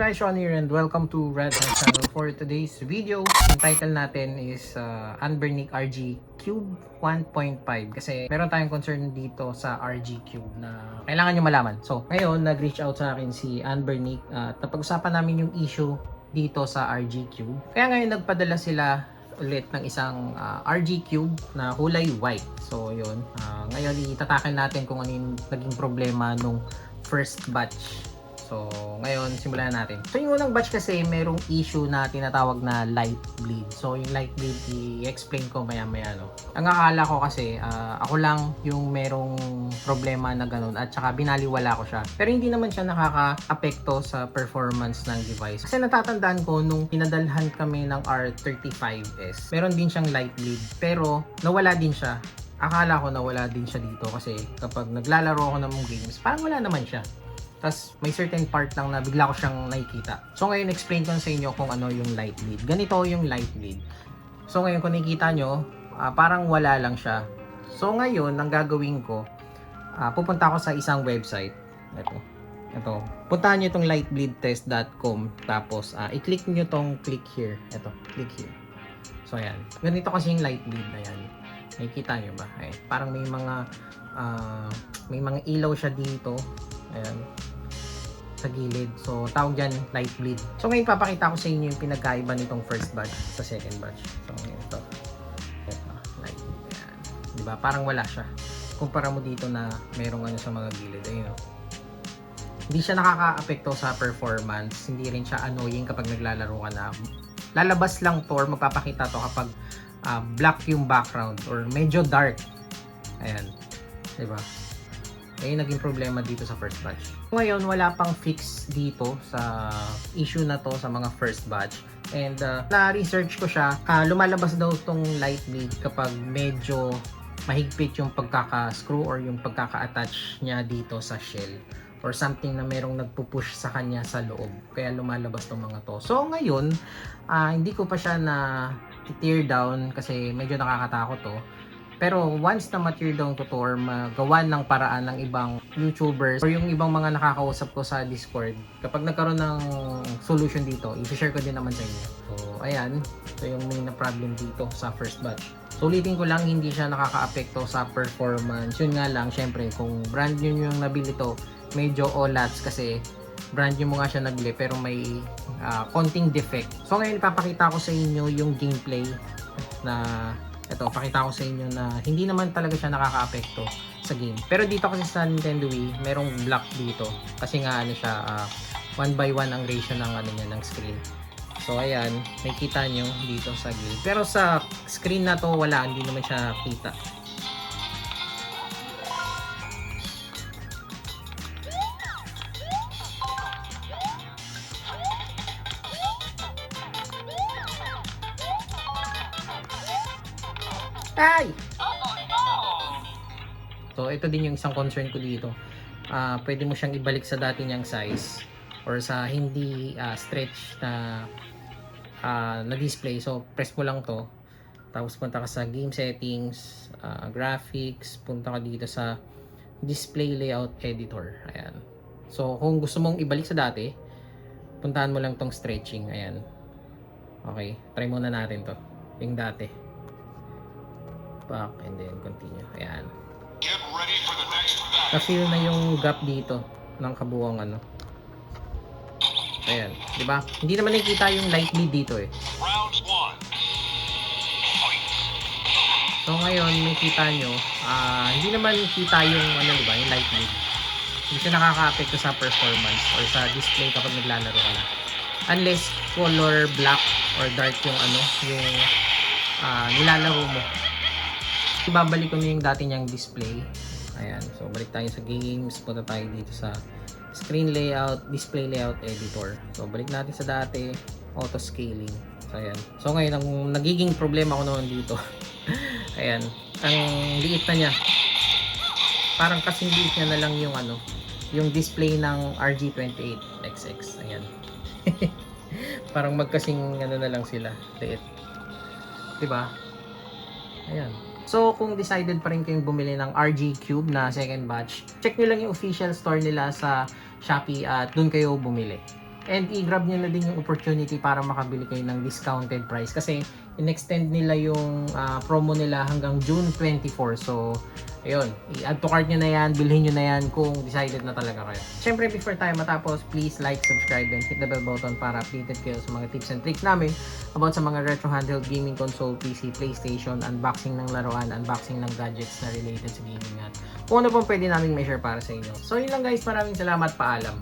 Hi, Sean here and welcome to Red Hat Channel. For today's video, yung title natin is Anbernic RG Cube 1.5 kasi meron tayong concern dito sa RG Cube na kailangan nyo malaman. So, ngayon, nag-reach out sa akin si Anbernic at napag-usapan namin yung issue dito sa RG Cube. Kaya ngayon, nagpadala sila ulit ng isang RG Cube na kulay white. So, yun. Ngayon, itatakin natin kung ano yung naging problema nung first batch. So, ngayon, simulan na natin. So, yung unang batch kasi, merong issue na tinatawag na light bleed. So, yung light bleed, i-explain ko maya-maya, no? Ang akala ko kasi, ako lang yung merong problema na ganun at saka binaliwala ko siya. Pero hindi naman siya nakaka-apekto sa performance ng device. Kasi natatandaan ko, nung pinadalhan kami ng R35S, meron din siyang light bleed. Pero, nawala din siya. Akala ko nawala din siya dito kasi kapag naglalaro ako ng games, parang wala naman siya. Tapos may certain part lang na bigla ko siyang nakikita. So ngayon explain ko sa inyo kung ano yung light bleed. Ganito yung light bleed. So ngayon kung nakikita nyo, parang wala lang siya. So ngayon, ang gagawin ko, pupunta ako sa isang website. Ito. Puntahan nyo itong lightbleedtest.com. Tapos i-click nyo itong click here. Ito, click here. So ayan. Ganito kasi yung light bleed na yan. Nakikita nyo ba? Ay, parang may mga ilaw siya dito. Ayan. Sa gilid. So, tawag dyan, light bleed. So, ngayon papakita ko sa inyo yung pinagkaiba nitong first batch sa second batch. So, ngayon ito. Light bleed. Ayan. Diba? Parang wala siya. Kumpara mo dito na merong ano sa mga gilid. Ayun, no? Hindi siya nakaka-apekto sa performance. Hindi rin siya annoying kapag naglalaro ka na. Lalabas lang to or magpapakita to kapag black yung background or medyo dark. Ayan. Diba? Ayun naging problema dito sa first batch. Ngayon, wala pang fix dito sa issue na to sa mga first batch. And na-research ko siya, lumalabas daw tong light bleed kapag medyo mahigpit yung pagkaka-screw or yung pagkaka-attach niya dito sa shell. Or something na merong nagpupush sa kanya sa loob. Kaya lumalabas tong mga to. So ngayon, hindi ko pa siya na tear down kasi medyo nakakatakot to. Pero once na ma-tear down ko to or magawan ng paraan ng ibang YouTubers or yung ibang mga nakakausap ko sa Discord, kapag nagkaroon ng solution dito, i-share ko din naman sa inyo. So, ayan. So, yung main na problem dito sa first batch. So, ulitin ko lang, hindi siya nakaka-apekto sa performance. Yun nga lang, syempre, kung brand new yung nabili to, medyo olats kasi brand new mo nga siya nabili pero may konting defect. So, ngayon ipapakita ko sa inyo yung gameplay na ito, pakita ko sa inyo na hindi naman talaga siya nakaka-apekto sa game. Pero dito kasi sa Nintendo Wii, merong block dito. Kasi nga ano siya, 1:1 ang ratio ng ano niya, ng screen. So ayan, nakikita nyo dito sa gilid. Pero sa screen na to, wala, hindi naman siya kita. Ay! So, ito din yung isang concern ko dito. Pwede mo siyang ibalik sa dati niyang size or sa hindi stretch na display. So, press mo lang to. Tapos, punta ka sa game settings, graphics, punta ka dito sa display layout editor. Ayan. So, kung gusto mong ibalik sa dati, puntahan mo lang tong stretching. Ayan. Okay. Try muna natin to. Yung dati. Back and then continue. Ayan. Na-feel na yung gap dito ng kabuuang ano. Ayan, 'di ba? Hindi naman nakikita yung light bleed dito eh. So ngayon, makita nyo, hindi naman kita yung ano, 'di ba, yung light bleed. Hindi siya nakaka-apekto sa performance or sa display kapag naglalaro ka na. Unless color black or dark yung ano, yung nilalaro mo. Ibabalik ko na yung dati niyang display. Ayan. So, balik tayo sa games. Punta tayo dito sa screen layout, display layout editor. So, balik natin sa dati. Auto scaling. So, ayan. So, ngayon, ang nagiging problema ko naman dito. Ayan. Ang liit na niya. Parang kasing liit niya na lang yung ano, yung display ng RG28XX. Ayan. Parang magkasing ano na lang sila. Liit. Diba? Ayan. So, kung decided pa rin kayong bumili ng RG Cube na second batch, check nyo lang yung official store nila sa Shopee at dun kayo bumili. And i-grab nyo na din yung opportunity para makabili kayo ng discounted price kasi in-extend nila yung promo nila hanggang June 24. So, ayun, i-add to cart nyo na yan, bilhin nyo na yan kung decided na talaga kayo. Siyempre, before tayo matapos, please like, subscribe, and hit the bell button para updated kayo sa mga tips and tricks namin about sa mga retro handheld gaming console, PC, PlayStation, unboxing ng laruan, unboxing ng gadgets na related sa gaming at kung ano pong pwede namin may share para sa inyo. So, yun lang guys, maraming salamat, paalam.